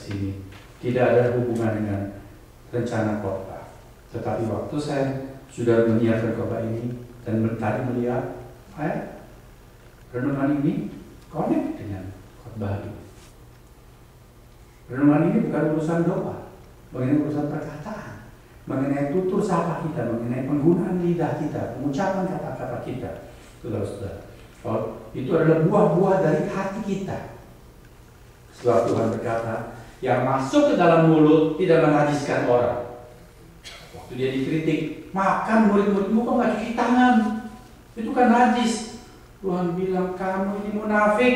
sini tidak ada hubungan dengan rencana khotbah. Tetapi waktu saya sudah menyiapkan khotbah ini dan tadi melihat renungan ini connect dengan khotbah ini. Renungan ini bukan urusan doa, mengenai urusan perkataan, mengenai tutur sapa kita, mengenai penggunaan lidah kita, pengucapan kata-kata kita. Saudara-saudara, itu adalah buah-buah dari hati kita. Sebab Tuhan berkata, yang masuk ke dalam mulut tidak menajiskan orang. Waktu dia dikritik, makan murid-muridmu kok nggak cuci tangan? Itu kan najis. Tuhan bilang, kamu ini munafik.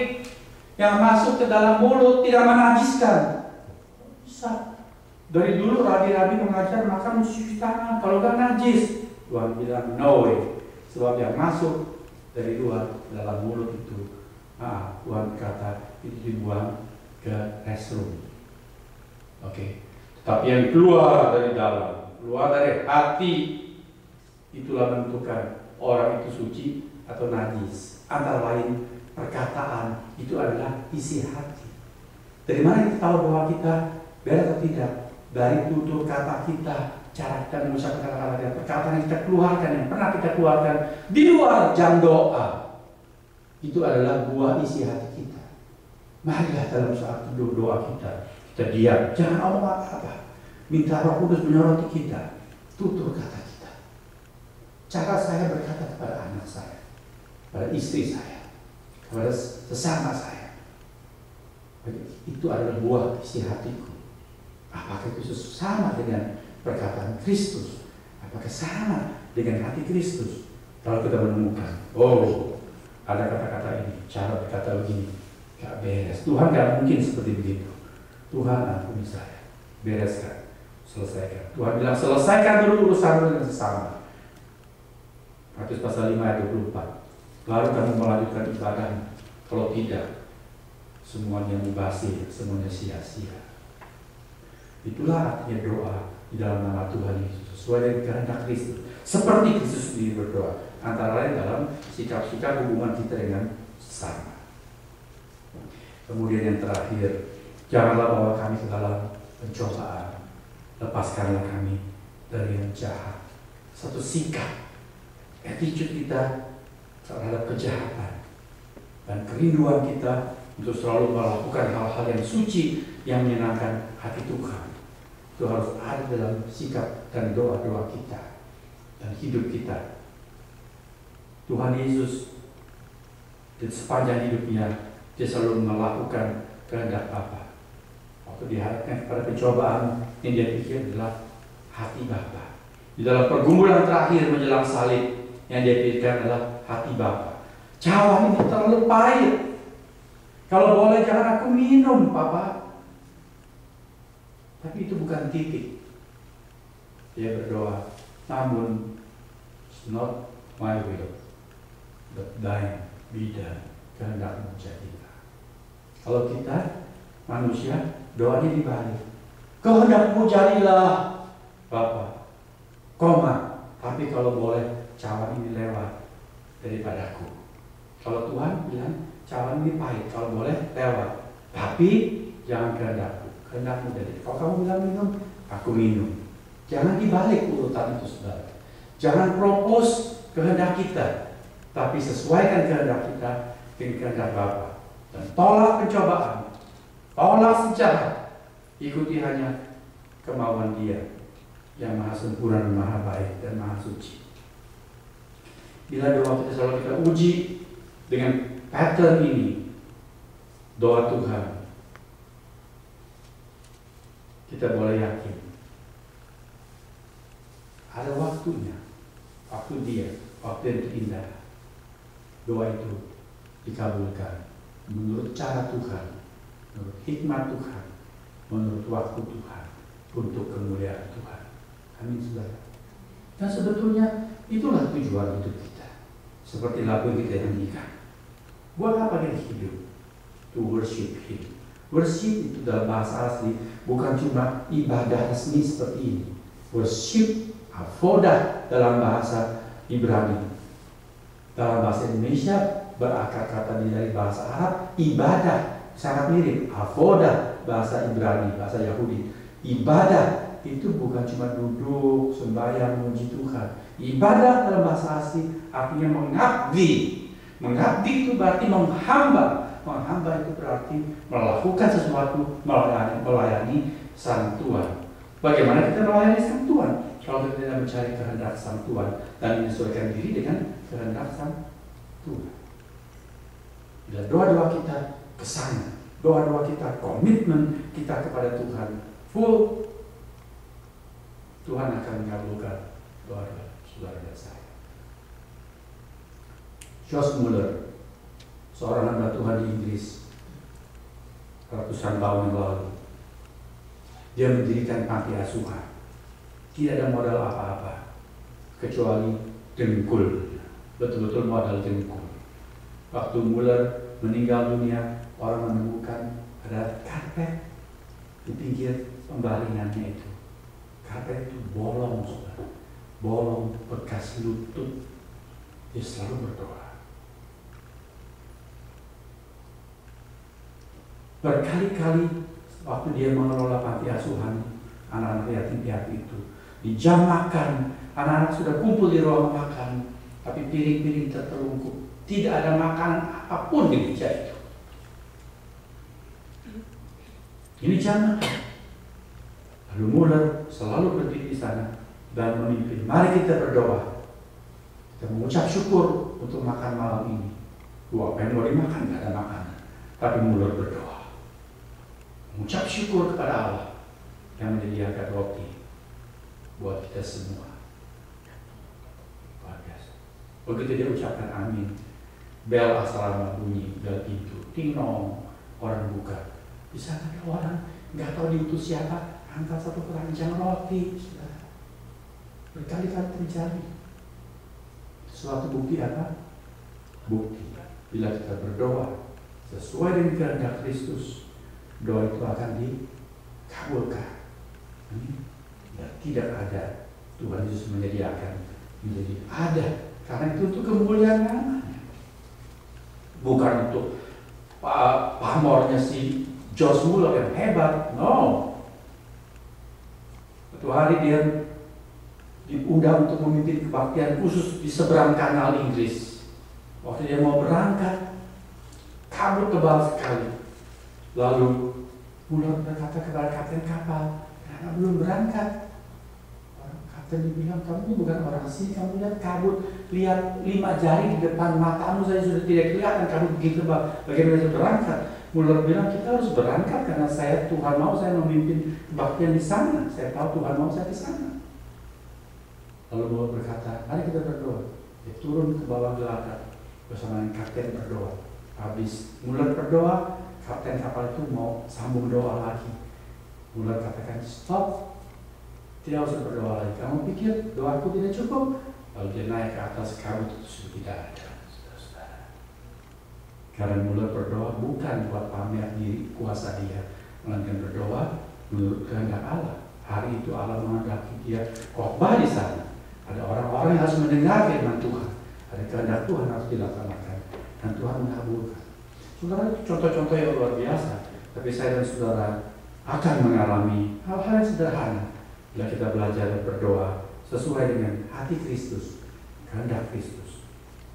Yang masuk ke dalam mulut tidak menajiskan. Bisa. Dari dulu rabi-rabi mengajar makan cuci tangan, kalau nggak najis. Tuhan bilang, no way. Sebab yang masuk dari luar dalam mulut itu, Tuhan kata itu dibuang ke restroom. Oke. Tapi yang keluar dari dalam, keluar dari hati, itulah menentukan orang itu suci atau najis. Antara lain perkataan itu adalah isi hati. Dari mana kita tahu bahwa kita benar atau tidak? Dari tutur kata kita, cara kita mengucapkan kata-kata kita, perkataan yang kita keluarkan, yang pernah kita keluarkan di luar jam doa. Itu adalah buah isi hati kita. Marilah dalam saat doa kita diam, jangan omong apa-apa. Minta Roh Kudus menyoroti kita, tutur kata kita. Cara saya berkata kepada anak saya, pada istri saya, kepada sesama saya, itu adalah buah isi hatiku. Apakah itu sama dengan perkataan Kristus? Apakah sama dengan hati Kristus? Kalau kita menemukan, ada kata-kata ini, cara berkata begini, gak beres. Tuhan gak mungkin seperti begitu. Tuhan ampuni saya, bereskan, selesaikan. Tuhan bilang selesaikan dulu urusan dengan sesama. Matius pasal 5 ayat 24. Baru kamu melanjutkan ibadah. Kalau tidak, semuanya mubazir, semuanya sia-sia. Itulah artinya doa di dalam nama Tuhan Yesus, sesuai dengan kehendak Kristus. Seperti Kristus sendiri berdoa, antara lain dalam sikap-sikap hubungan kita dengan sesama. Kemudian yang terakhir, janganlah bawa kami ke dalam pencobaan, lepaskanlah kami dari yang jahat. Satu sikap, attitude kita terhadap kejahatan dan kerinduan kita untuk selalu melakukan hal-hal yang suci yang menyenangkan hati Tuhan. Itu harus ada dalam sikap dan doa-doa kita dan hidup kita. Tuhan Yesus di sepanjang hidupnya dia selalu melakukan kehendak Bapa. Waktu dihadapkan kepada pencobaan, yang dia pikir adalah hati Bapa. Di dalam pergumulan terakhir menjelang salib, yang dia pikirkan adalah hati Bapa. Cawan ini terlalu pahit. Kalau boleh jangan aku minum, Papa. Tapi itu bukan titik. Dia berdoa, namun it's not my will, but thine be done. Kehendakmu jadilah. Kalau kita manusia, doanya dibalik. Kehendakmu jadilah, Bapa. Koma. Tapi kalau boleh cawan ini lewat daripadaku. Kalau Tuhan bilang cawan ini pahit, kalau boleh lewat. Tapi jangan kehendakku, kehendakmu jadi. Kalau kamu bilang minum, aku minum. Jangan dibalik urutan itu, saudara. Jangan propose kehendak kita, tapi sesuaikan kehendak kita dengan kehendak Bapa. Dan tolak pencobaan, tolak sejahat, ikuti hanya kemauan Dia yang maha sempurna, maha baik, dan maha suci. Bila doa kita selalu kita uji dengan pattern ini, doa Tuhan, kita boleh yakin ada waktunya, waktu Dia, waktu yang terindah. Doa itu dikabulkan menurut cara Tuhan, menurut hikmat Tuhan, menurut waktu Tuhan, untuk kemuliaan Tuhan. Amin, saudara. Dan sebetulnya itulah tujuan hidup kita. Seperti lagu yang kita nyanyikan. Buat apa kita hidup? To worship Him. Worship itu dalam bahasa asli bukan cuma ibadah resmi seperti ini. Worship, avodah dalam bahasa Ibrani. Dalam bahasa Indonesia berakar kata dari bahasa Arab, ibadah sangat mirip. Avodah bahasa Ibrani, bahasa Yahudi. Ibadah itu bukan cuma duduk, sembahyang, memuji Tuhan. Ibadah dalam bahasa asli artinya mengabdi. Mengabdi itu berarti menghamba. Menghamba itu berarti melakukan sesuatu, melayani Sang Tuhan. Bagaimana kita melayani Sang Tuhan? Kalau kita tidak mencari kehendak Sang Tuhan dan menyesuaikan diri dengan kehendak Sang Tuhan. Bila doa-doa kita kesana, doa-doa kita, komitmen kita kepada Tuhan full, Tuhan akan mengabulkan doa-doa saudara dan saya. George Muller, seorang hamba Tuhan di Inggris, ratusan tahun yang lalu, dia mendirikan panti asuhan. Tidak ada modal apa-apa kecuali dengkul, betul-betul modal dengkul. Waktu Muller meninggal dunia, orang menemukan ada karpet di pinggir pembaringannya itu. Karpet itu bolong, saudara. Bolong bekas lutut. Dia selalu berdoa. Berkali-kali waktu dia mengelola panti asuhan anak-anak yatim piatu itu, di jam makan, anak-anak sudah kumpul di ruang makan, tapi piring-piring tertelungkup. Tidak ada makanan apapun di meja itu. Ini jam makan. Lalu Muller selalu berdiri di sana dan memimpin. Mari kita berdoa. Kita mengucap syukur untuk makan malam ini. Apa yang mau dimakan? Tidak ada makanan. Tapi Muller berdoa. Mengucap syukur kepada Allah yang menyediakan roti buat kita semua. Luar biasa. Begitu dia ucapkan amin, bel asrama bunyi, bel pintu, ting nong, orang buka. Di sana ada orang nggak tahu diutus siapa, angkat satu keranjang roti. Berkali-kali terjadi. Suatu bukti apa? Bukti. Bila kita berdoa sesuai dengan kehendak Kristus, doa itu akan dikabulkan. Dan tidak ada, Tuhan Yesus menyediakan menjadi ada, karena itu untuk kemuliaan namanya, bukan untuk pamornya si George Muller yang hebat. No. Suatu hari dia diundang untuk memimpin kebaktian khusus di seberang kanal Inggris. Waktu dia mau berangkat, kabut tebal sekali. Lalu Muller berkata kepada kapten kapal, "Karena belum berangkat." Kapten bilang, "Kamu bukan orang sini, kamu lihat kabut, lihat 5 jari di depan matamu saja sudah tidak kelihatan kabut begitu tebal. Bagaimana saya berangkat?" Muller bilang, "Kita harus berangkat karena Tuhan mau saya memimpin kebaktian di sana. Saya tahu Tuhan mau saya ke sana." Lalu Muller berkata, "Mari kita berdoa." Dia turun ke bawah gelagat bersama dengan kapten berdoa. Habis Muller berdoa, kapten kapal itu mau sambung doa lagi. Muller katakan, "Stop, tidak usah berdoa lagi. Kamu pikir doaku tidak cukup?" Lalu dia naik ke atas, kabut itu sudah tidak ada. Saudara-saudara, karena Muller berdoa bukan buat pamer diri kuasa dia, melainkan berdoa menurut kehendak Allah. Hari itu Allah menghendaki dia khotbah di sana. Ada orang-orang yang harus mendengar firman Tuhan. Ada kehendak Tuhan harus dilaksanakan dan Tuhan mengabulkan. Saudara, contoh-contoh yang luar biasa. Tapi saya dan saudara akan mengalami hal-hal yang sederhana bila kita belajar berdoa sesuai dengan hati Kristus, kehendak Kristus.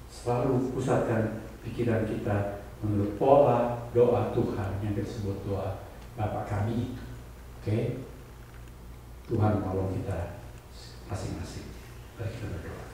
Selalu pusatkan pikiran kita menurut pola doa Tuhan yang disebut doa Bapa kami itu. Oke? Tuhan tolong kita masing-masing. Mari kita berdoa.